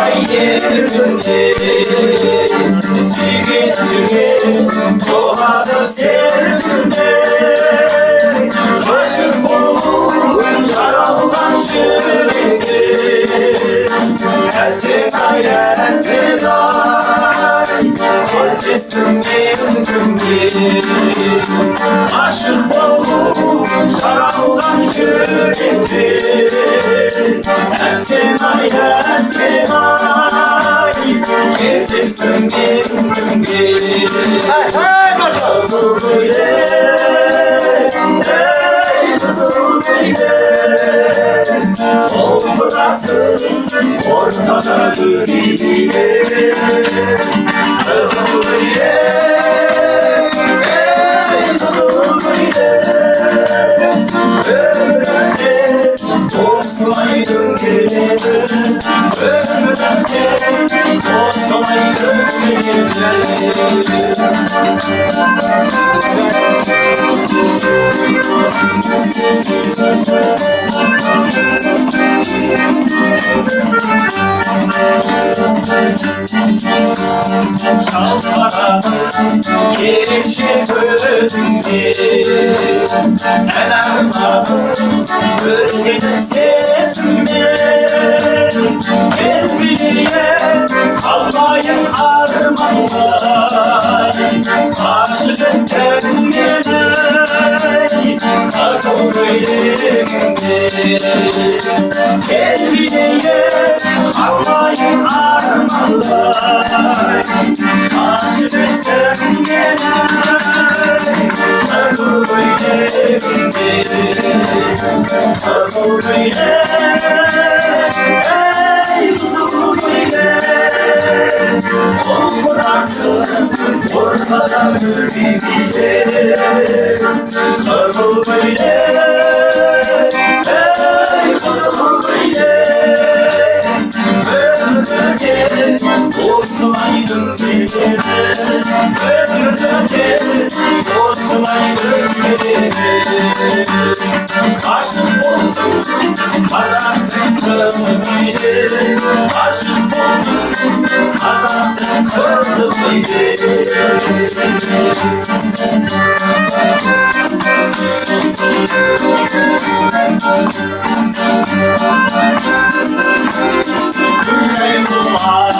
yerinde bir güzüge doğada serdinde aşık olup sarıldan şüründe Ertenay Azizim mevkimde aşık olup sarıldan şüründe Ertenay Azizim mevkimde Kızıl böyle kızıl böyle Olmasın ortada dibine Kızıl böyle kızıl böyle Ömrümde dostlaydın gece Ömrümde dostlaydın gece Çalkaranın yeşil gözünde El armadım ürkenin sesinde Ezbiriye kalmayın armağanlar Aşığın kendine kazıl yüreğimde Ezbiriye kalmayın armağanlar Aşığın kendine kazıl yüreğimde Kazıl Olmasın ortada dibine Kızıl böyle kızıl böyle Ömrümde dostlaydın gece Ömrümde dostlaydın gece Aşık oldum Azat'ın kızı bile Aşık oldum Azat'ın kızı bile Güzel duman